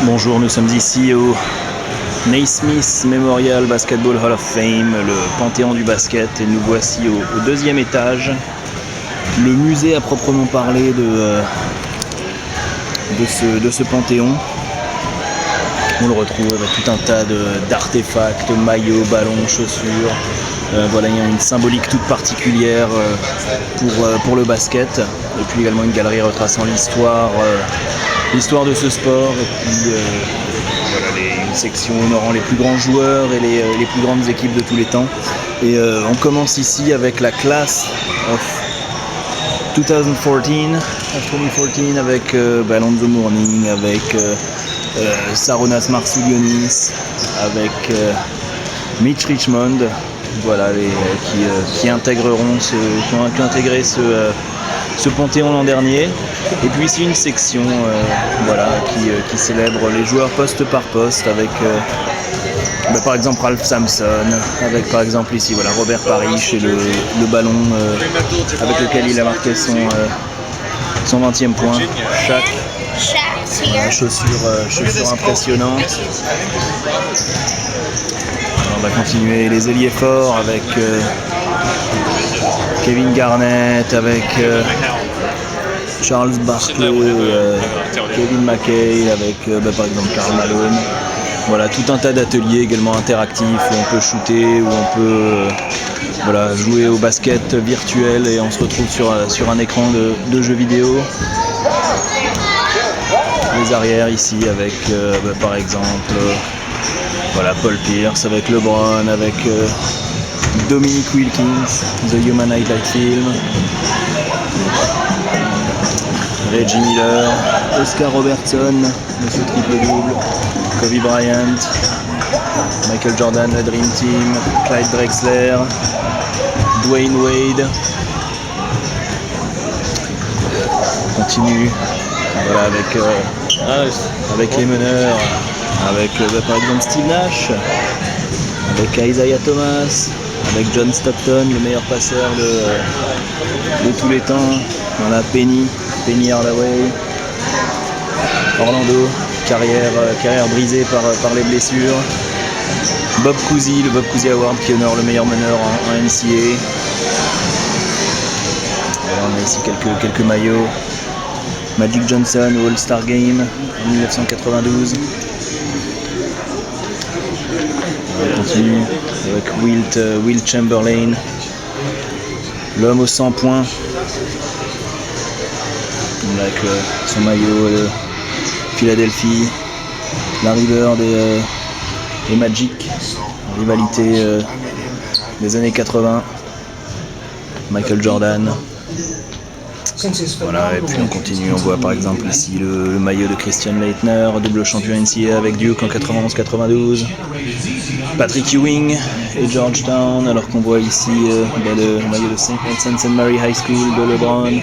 Bonjour, nous sommes ici au Naismith Memorial Basketball Hall of Fame, le panthéon du basket, et nous voici au deuxième étage, le musée à proprement parler de ce panthéon. On le retrouve avec tout un tas d'artefacts, maillots, ballons, chaussures. Voilà, il y a une symbolique toute particulière pour le basket, et puis également une galerie retraçant l'histoire de ce sport, et puis voilà, une section honorant les plus grands joueurs et les plus grandes équipes de tous les temps. Et on commence ici avec la classe of 2014 avec Alonzo Mourning, avec Sarunas Marsoulionis, avec Mitch Richmond, voilà, qui ont intégré ce panthéon l'an dernier. Et puis ici une section voilà, qui célèbre les joueurs poste par poste, avec par exemple Ralph Sampson, avec par exemple ici voilà, Robert Parrish et le ballon avec lequel il a marqué son 20e point. Voilà, chaussures impressionnantes. Alors on va continuer les ailiers forts avec Kevin Garnett, avec Charles Barkley, Kevin McHale, avec par exemple Karl Malone. Voilà, tout un tas d'ateliers également interactifs où on peut shooter, où on peut voilà, jouer au basket virtuel, et on se retrouve sur un écran de jeux vidéo. Les arrières ici avec par exemple voilà, Paul Pierce, avec LeBron, avec Dominique Wilkins, The Human Highlight Film, Reggie Miller, Oscar Robertson, Monsieur Triple Double, Kobe Bryant, Michael Jordan, le Dream Team, Clyde Drexler, Dwayne Wade. On continue voilà, avec les meneurs, avec par exemple Steve Nash, avec Isaiah Thomas, avec John Stockton, le meilleur passeur de tous les temps. On a Penny Hardaway, Orlando, carrière brisée par les blessures. Bob Cousy, le Bob Cousy Award qui honore le meilleur meneur en NCAA. Voilà, on a ici quelques maillots. Magic Johnson au All-Star Game en 1992. On continue avec Wilt Chamberlain, l'homme aux 100 points, avec son maillot de Philadelphie, Larry Bird et Magic, rivalité des années 80, Michael Jordan. Voilà, et puis on continue, on voit par exemple ici le maillot de Christian Laettner, double champion NCAA avec Duke en 91-92, Patrick Ewing et Georgetown, alors qu'on voit ici le maillot de St. Mary High School de LeBron,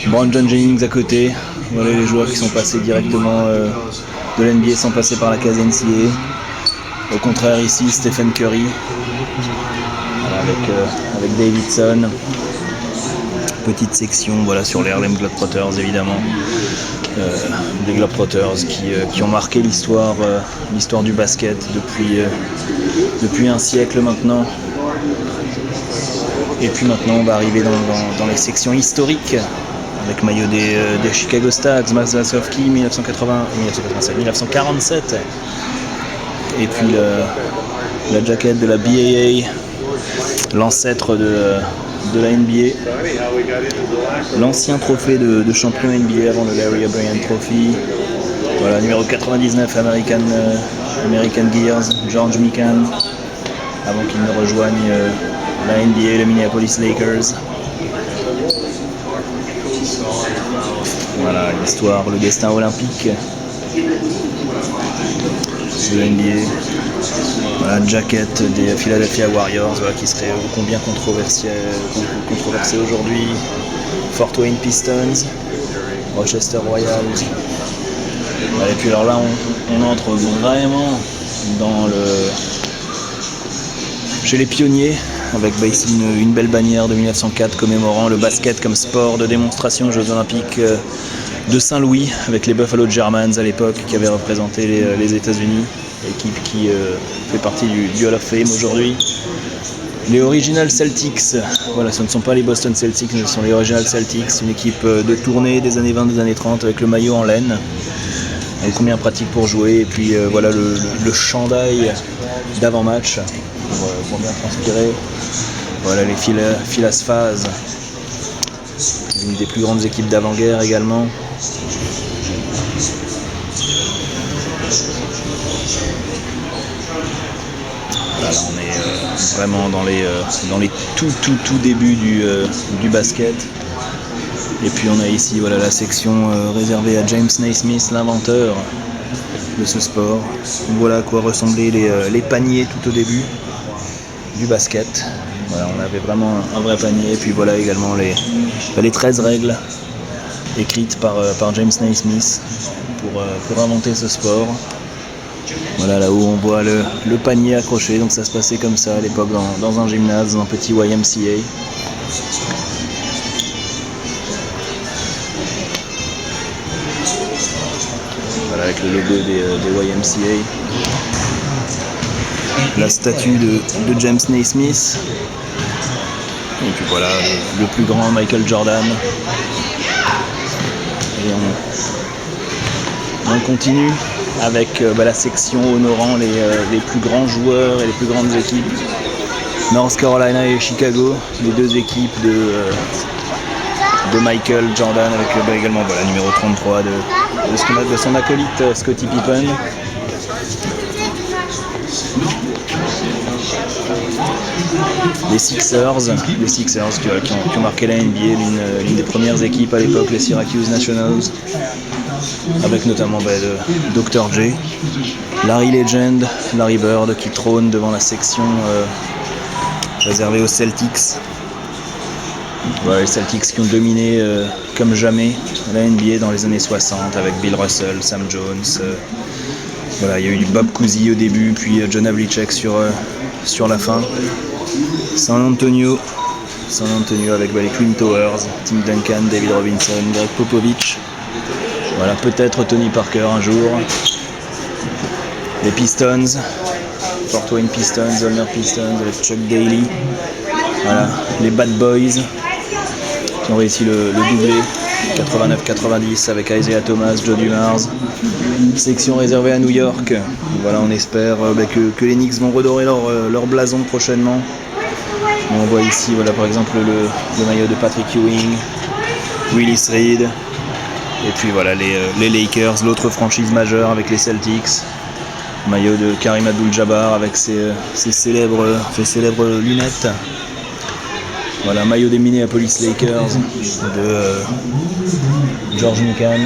Brandon Jennings à côté. Voilà les joueurs qui sont passés directement de l'NBA sans passer par la case NCAA. Au contraire ici Stephen Curry, voilà, avec Davidson. Petite section voilà, sur les Harlem Globetrotters évidemment, des Globetrotters qui ont marqué l'histoire du basket depuis un siècle maintenant. Et puis maintenant on va arriver dans les sections historiques, avec maillot des Chicago Stacks, Max Vasovsky 1947, et puis la jaquette de la BAA, l'ancêtre de la NBA, l'ancien trophée de champion NBA avant le Larry O'Brien Trophy. Voilà, numéro 99 American Gears, George Mikan, avant qu'il ne rejoigne la NBA, le Minneapolis Lakers. Voilà l'histoire, le destin olympique de la NBA. Voilà, jacket des Philadelphia Warriors, voilà, qui serait combien controversé aujourd'hui. Fort Wayne Pistons, Rochester Royals. Voilà, et puis alors là on entre vraiment chez les pionniers, avec ici une belle bannière de 1904 commémorant le basket comme sport de démonstration aux Jeux Olympiques de Saint-Louis avec les Buffalo Germans à l'époque qui avaient représenté les États-Unis, équipe qui fait partie du Hall of Fame aujourd'hui. Les Original Celtics, voilà, ce ne sont pas les Boston Celtics, mais ce sont les Original Celtics, une équipe de tournée des années 20, des années 30 avec le maillot en laine. Et combien pratique pour jouer, et puis voilà le chandail d'avant-match pour bien transpirer. Voilà les Philas Phase, une des plus grandes équipes d'avant-guerre également. Voilà, là on est vraiment dans les tout débuts du basket. Et puis on a ici voilà, la section réservée à James Naismith, l'inventeur de ce sport. Voilà à quoi ressemblaient les paniers tout au début du basket. Voilà, on avait vraiment un vrai panier. Et puis voilà également les 13 règles écrites par James Naismith pour inventer ce sport. Voilà là où on voit le panier accroché. Donc ça se passait comme ça à l'époque dans un gymnase, dans un petit YMCA. Voilà, avec le logo des YMCA. La statue de James Naismith. Et puis voilà, le plus grand Michael Jordan. Et on continue avec la section honorant les plus grands joueurs et les plus grandes équipes. North Carolina et Chicago, les deux équipes de Michael Jordan avec également voilà, numéro 33 de son acolyte Scottie Pippen. Les Sixers qui ont marqué la NBA, l'une des premières équipes à l'époque, les Syracuse Nationals, avec notamment Dr. J, Larry Legend, Larry Bird qui trône devant la section réservée aux Celtics. Voilà, les Celtics qui ont dominé comme jamais la NBA dans les années 60 avec Bill Russell, Sam Jones. Voilà, il y a eu Bob Cousy au début, puis John Havlicek sur la fin. San Antonio avec les Twin Towers, Tim Duncan, David Robinson, Greg Popovich. Voilà, peut-être Tony Parker un jour. Les Pistons, Fort Wayne Pistons, Ulmer Pistons avec Chuck Daly. Voilà, les Bad Boys qui ont réussi le doublé 89-90 avec Isaiah Thomas, Joe Dumars. Section réservée à New York. Voilà, on espère que les Knicks vont redorer leur blason prochainement. On voit ici voilà, par exemple le maillot de Patrick Ewing, Willis Reed. Et puis voilà les Lakers, l'autre franchise majeure avec les Celtics. Maillot de Karim Abdul-Jabbar avec ses célèbres lunettes. Voilà, maillot des Minneapolis Lakers de George Mikan.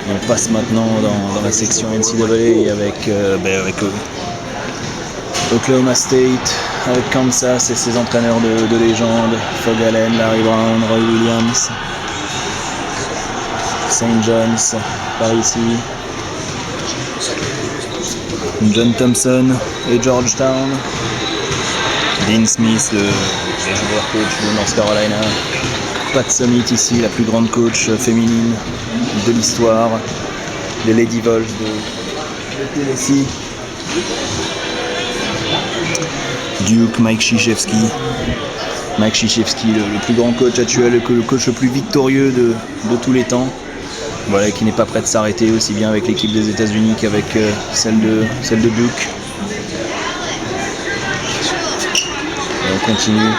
On passe maintenant dans la section NCAA avec Oklahoma State, avec Kansas et ses entraîneurs de légende, Phog Allen, Larry Brown, Roy Williams, St. John's par ici, John Thompson et Georgetown, Dean Smith, le joueur coach de North Carolina, Pat Summitt ici, la plus grande coach féminine de l'histoire, les Lady Vols de Tennessee, Duke, Mike Krzyzewski, le plus grand coach actuel, le coach le plus victorieux de tous les temps, voilà, qui n'est pas prêt de s'arrêter aussi bien avec l'équipe des États-Unis qu'avec celle de Duke. Et on continue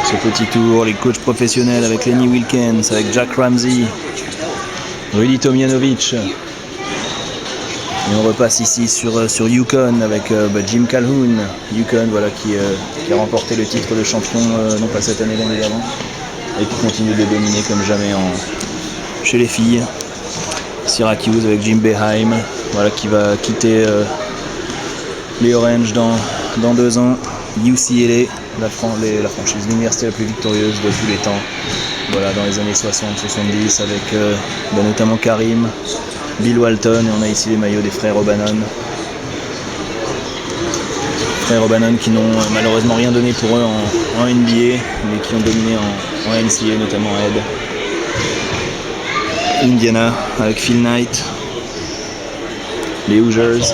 ce petit tour, les coachs professionnels avec Lenny Wilkens, avec Jack Ramsey, Rudy Tomjanovic. Et on repasse ici sur Yukon avec Jim Calhoun. Yukon voilà, qui a remporté le titre de champion, non pas cette année, l'année d'avant, et qui continue de dominer comme jamais chez les filles. Syracuse avec Jim Boeheim, voilà, qui va quitter les Orange dans 2 ans. UCLA, la franchise, l'université la plus victorieuse de tous les temps. Voilà, dans les années 60-70 avec notamment Karim, Bill Walton, et on a ici les maillots des frères O'Bannon. Frères O'Bannon qui n'ont malheureusement rien donné pour eux en NBA, mais qui ont dominé en NCAA, notamment Ed. Indiana avec Phil Knight. Les Hoosiers.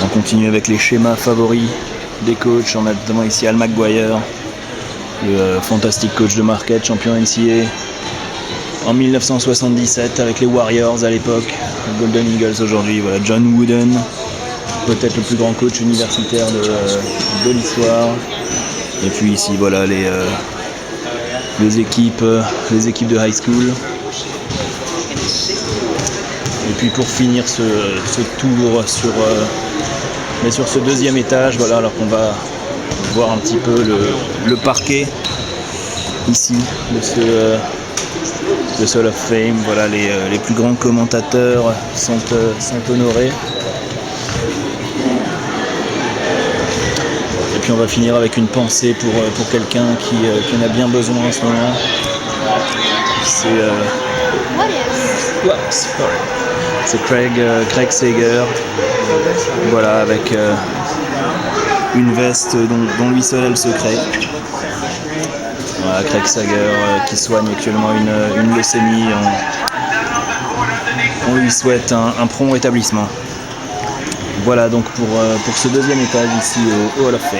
On continue avec les schémas favoris des coachs. On a notamment ici Al McGuire, le fantastique coach de Marquette, champion NCAA en 1977 avec les Warriors à l'époque, les Golden Eagles aujourd'hui. Voilà, John Wooden, peut-être le plus grand coach universitaire de l'histoire. Et puis ici, voilà les équipes de high school. Et puis pour finir ce tour sur ce deuxième étage, voilà, alors qu'on va voir un petit peu le parquet ici de ce Hall of Fame. Voilà, les plus grands commentateurs sont honorés. Et puis on va finir avec une pensée pour quelqu'un qui en a bien besoin en ce moment. C'est Craig Sager. Voilà, avec une veste dont lui seul est le secret. Voilà, Craig Sager qui soigne actuellement une leucémie. On lui souhaite un prompt rétablissement. Voilà donc pour ce deuxième étage ici au Hall of Fame.